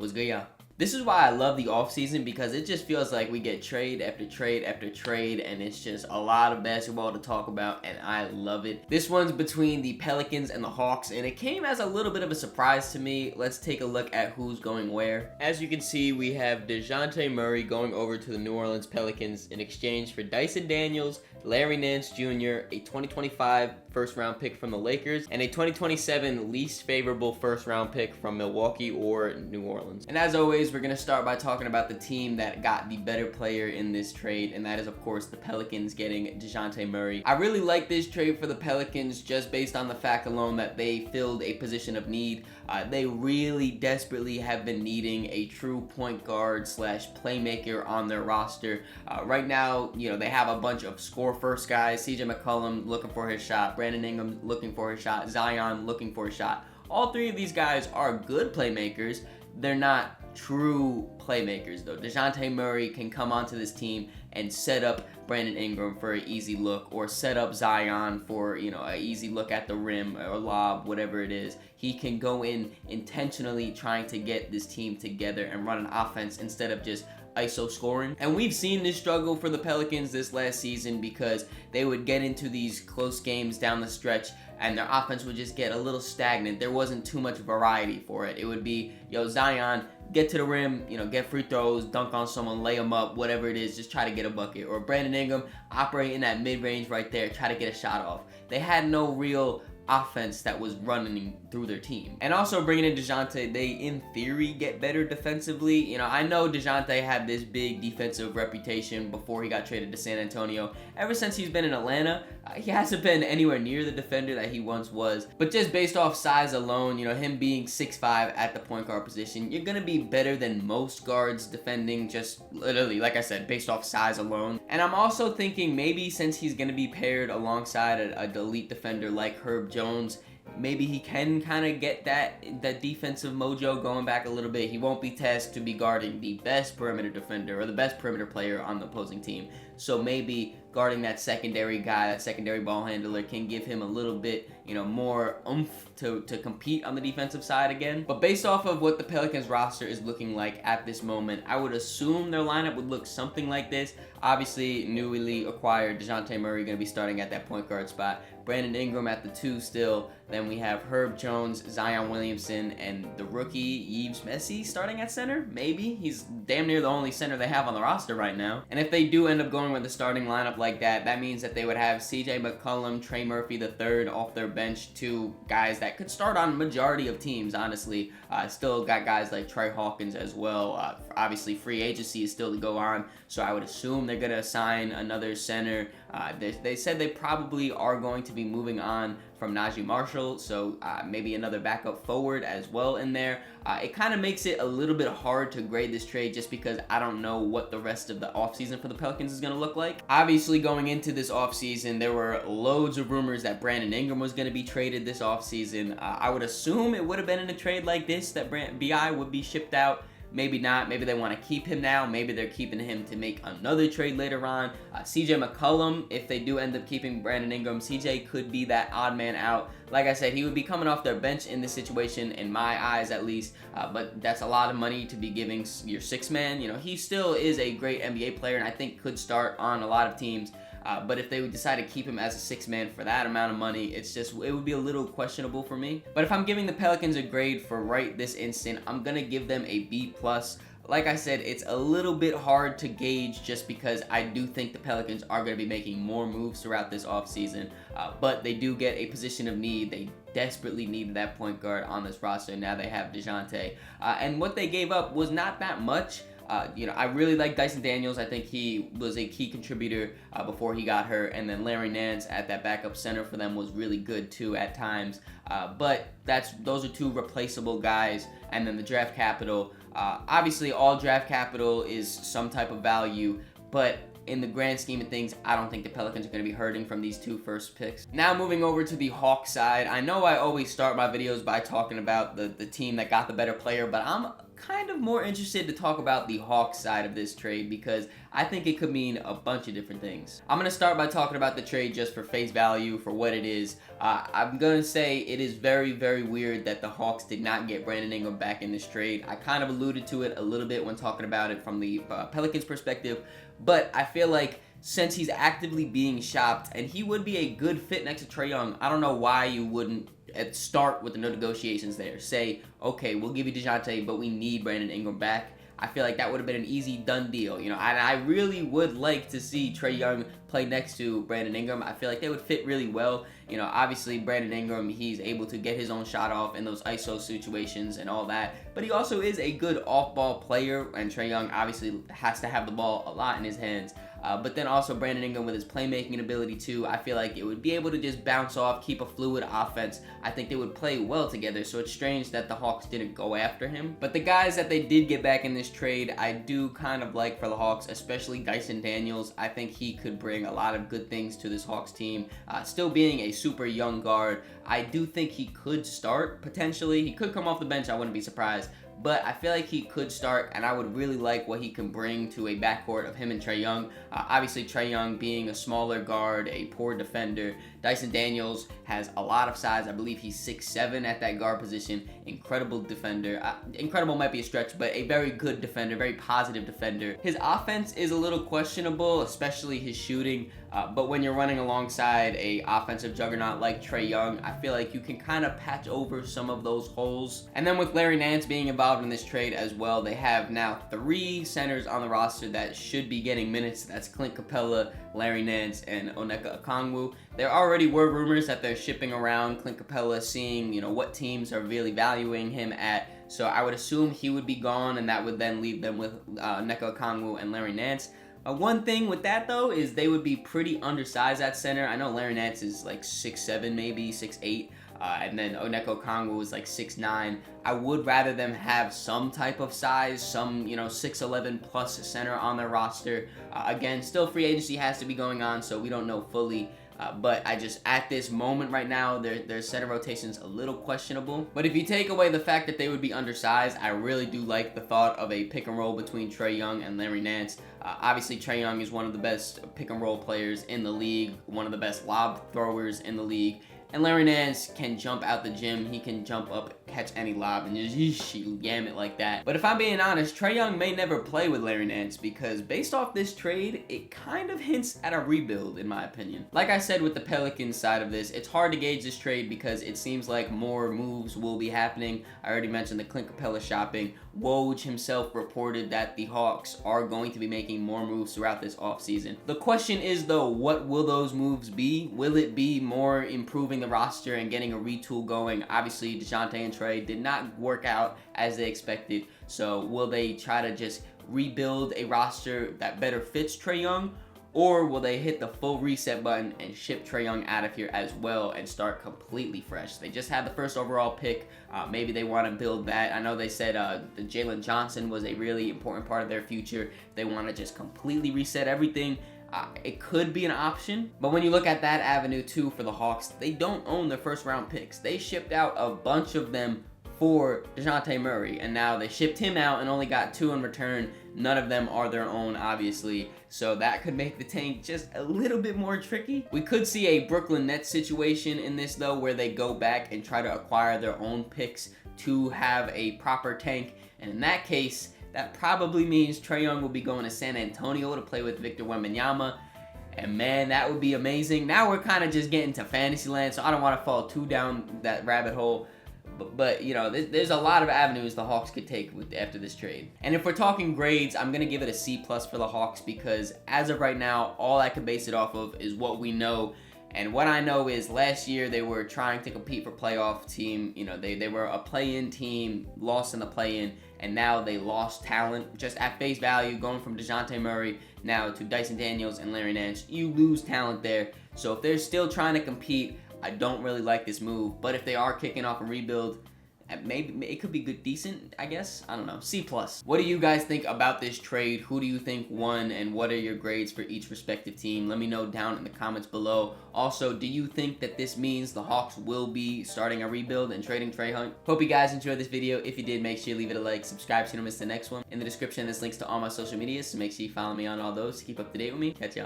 Was good, y'all. This is why I love the offseason, because it just feels like we get trade after trade after trade, and it's just a lot of basketball to talk about, and I love it. This one's between the Pelicans and the Hawks, and it came as a little bit of a surprise to me. Let's take a look at who's going where. As you can see, we have DeJounte Murray going over to the New Orleans Pelicans in exchange for Dyson Daniels, Larry Nance Jr., a 2025 first-round pick from the Lakers, and a 2027 least favorable first-round pick from Milwaukee or New Orleans. And as always, we're going to start by talking about the team that got the better player in this trade, and that is, of course, the Pelicans getting DeJounte Murray. I really like this trade for the Pelicans just based on the fact alone that they filled a position of need. They really desperately have been needing a true point guard slash playmaker on their roster. Right now, they have a bunch of score-first guys. CJ McCollum looking for his shot. Brandon Ingram looking for his shot. Zion looking for a shot. All three of these guys are good playmakers. They're not true playmakers, though. DeJounte Murray can come onto this team and set up Brandon Ingram for an easy look, or set up Zion for, an easy look at the rim or lob, whatever it is. He can go in intentionally trying to get this team together and run an offense instead of just ISO scoring. And we've seen this struggle for the Pelicans this last season, because they would get into these close games down the stretch and their offense would just get a little stagnant. There wasn't too much variety for it. It would be, Zion, get to the rim, get free throws, dunk on someone, lay them up, whatever it is, just try to get a bucket. Or Brandon Ingram, operate in that mid-range right there, try to get a shot off. They had no real offense that was running through their team. And also bringing in DeJounte, they in theory get better defensively. I know DeJounte had this big defensive reputation before he got traded to San Antonio. Ever since he's been in Atlanta, he hasn't been anywhere near the defender that he once was. But just based off size alone, him being 6'5" at the point guard position, you're gonna be better than most guards defending, just literally, like I said, based off size alone. And I'm also thinking maybe since he's gonna be paired alongside an elite defender like Herb Jones, maybe he can kind of get that defensive mojo going back a little bit. He won't be tasked to be guarding the best perimeter defender or the best perimeter player on the opposing team. So maybe guarding that secondary guy, that secondary ball handler, can give him a little bit, more oomph to compete on the defensive side again. But based off of what the Pelicans roster is looking like at this moment, I would assume their lineup would look something like this. Obviously, newly acquired DeJounte Murray going to be starting at that point guard spot. Brandon Ingram at the 2 still. Then we have Herb Jones, Zion Williamson, and the rookie Yves Messi starting at center. Maybe. He's damn near the only center they have on the roster right now. And if they do end up going with a starting lineup like that, that means that they would have CJ McCollum, Trey Murphy III off their bench, 2 guys that could start on majority of teams, honestly. Still got guys like Trey Hawkins as well. Obviously, free agency is still to go on, so I would assume they're going to assign another center. They said they probably are going to be moving on from Najee Marshall, so maybe another backup forward as well in there. It kind of makes it a little bit hard to grade this trade just because I don't know what the rest of the offseason for the Pelicans is going to look like. Obviously, going into this offseason, there were loads of rumors that Brandon Ingram was going to be traded this offseason. I would assume it would have been in a trade like this that BI would be shipped out. Maybe not. Maybe they want to keep him now. Maybe they're keeping him to make another trade later on. CJ McCollum, if they do end up keeping Brandon Ingram, CJ could be that odd man out. Like I said, he would be coming off their bench in this situation, in my eyes at least. But that's a lot of money to be giving your 6th man. He still is a great NBA player, and I think could start on a lot of teams. But if they would decide to keep him as a 6th man for that amount of money, it would be a little questionable for me. But if I'm giving the Pelicans a grade for right this instant, I'm going to give them a B+. Like I said, it's a little bit hard to gauge just because I do think the Pelicans are going to be making more moves throughout this offseason. But they do get a position of need. They desperately needed that point guard on this roster. Now they have DeJounte. And what they gave up was not that much. I really like Dyson Daniels. I think he was a key contributor before he got hurt. And then Larry Nance at that backup center for them was really good too at times. But those are 2 replaceable guys. And then the draft capital. Obviously, all draft capital is some type of value. But in the grand scheme of things, I don't think the Pelicans are going to be hurting from these 2 first picks. Now moving over to the Hawks side. I know I always start my videos by talking about the team that got the better player, but I'm kind of more interested to talk about the Hawks side of this trade because I think it could mean a bunch of different things. I'm going to start by talking about the trade just for face value, for what it is. I'm going to say it is very, very weird that the Hawks did not get Brandon Ingram back in this trade. I kind of alluded to it a little bit when talking about it from the Pelicans perspective, but I feel like since he's actively being shopped and he would be a good fit next to Trae Young, I don't know why you wouldn't start with the negotiations there. Say, okay, we'll give you DeJounte, but we need Brandon Ingram back. I feel like that would have been an easy done deal, and I really would like to see Trae Young play next to Brandon Ingram. I feel like they would fit really well. Obviously Brandon Ingram, he's able to get his own shot off in those ISO situations and all that, but he also is a good off-ball player, and Trae Young obviously has to have the ball a lot in his hands. But then also Brandon Ingram with his playmaking ability too, I feel like it would be able to just bounce off, keep a fluid offense. I think they would play well together, so it's strange that the Hawks didn't go after him. But the guys that they did get back in this trade, I do kind of like for the Hawks, especially Dyson Daniels. I think he could bring a lot of good things to this Hawks team. Still being a super young guard, I do think he could start, potentially. He could come off the bench, I wouldn't be surprised. But I feel like he could start, and I would really like what he can bring to a backcourt of him and Trae Young. Obviously, Trae Young being a smaller guard, a poor defender. Dyson Daniels has a lot of size. I believe he's 6'7" at that guard position. Incredible defender. Incredible might be a stretch, but a very good defender, very positive defender. His offense is a little questionable, especially his shooting. But when you're running alongside a offensive juggernaut like Trae Young, I feel like you can kind of patch over some of those holes. And then with Larry Nance being involved in this trade as well, they have now 3 centers on the roster that should be getting minutes. That's Clint Capella, Larry Nance, and Onyeka Okongwu. There already were rumors that they're shipping around Clint Capella, seeing what teams are really valuing him at. So I would assume he would be gone, and that would then leave them with Onyeka Okongwu and Larry Nance. One thing with that, though, is they would be pretty undersized at center. I know Larry Nance is like 6'7", maybe 6'8", and then Onyeka Okongwu is like 6'9". I would rather them have some type of size, some 6'11" plus center on their roster. Again, still free agency has to be going on, so we don't know fully. But I just, at this moment right now, their center rotation's a little questionable. But if you take away the fact that they would be undersized, I really do like the thought of a pick and roll between Trae Young and Larry Nance. Obviously, Trae Young is one of the best pick and roll players in the league, one of the best lob throwers in the league. And Larry Nance can jump out the gym. He can jump up, catch any lob, and just yam it like that. But if I'm being honest, Trae Young may never play with Larry Nance because based off this trade, it kind of hints at a rebuild, in my opinion. Like I said with the Pelicans side of this, it's hard to gauge this trade because it seems like more moves will be happening. I already mentioned the Clint Capella shopping. Woj himself reported that the Hawks are going to be making more moves throughout this offseason. The question is, though, what will those moves be? Will it be more improving the roster and getting a retool going? Obviously, DeJounte and Trae did not work out as they expected, so will they try to just rebuild a roster that better fits Trae Young? Or will they hit the full reset button and ship Trae Young out of here as well and start completely fresh? They just had the first overall pick. Maybe they want to build that. I know they said the Jalen Johnson was a really important part of their future. They want to just completely reset everything. It could be an option, but when you look at that avenue too for the Hawks, they don't own their first round picks. They shipped out a bunch of them for DeJounte Murray, and now they shipped him out and only got 2 in return. None of them are their own, obviously, so that could make the tank just a little bit more tricky. We could see a Brooklyn Nets situation in this, though, where they go back and try to acquire their own picks to have a proper tank, and in that case, that probably means Trae Young will be going to San Antonio to play with Victor Wembanyama. And man, that would be amazing. Now we're kind of just getting to fantasy land, so I don't want to fall too down that rabbit hole. But there's a lot of avenues the Hawks could take after this trade. And if we're talking grades, I'm going to give it a C+ for the Hawks because as of right now, all I can base it off of is what we know. And what I know is last year they were trying to compete for playoff team. They were a play-in team, lost in the play-in, and now they lost talent. Just at face value, going from DeJounte Murray now to Dyson Daniels and Larry Nance, you lose talent there. So if they're still trying to compete, I don't really like this move. But if they are kicking off a rebuild, Maybe it could be good, decent, I guess. I don't know. C+. What do you guys think about this trade? Who do you think won, and what are your grades for each respective team? Let me know down in the comments below. Also, do you think that this means the Hawks will be starting a rebuild and trading Trae Hunt? Hope you guys enjoyed this video. If you did, make sure you leave it a like, subscribe so you don't miss the next one. In the description, there's links to all my social medias, so make sure you follow me on all those to keep up to date with me. Catch y'all.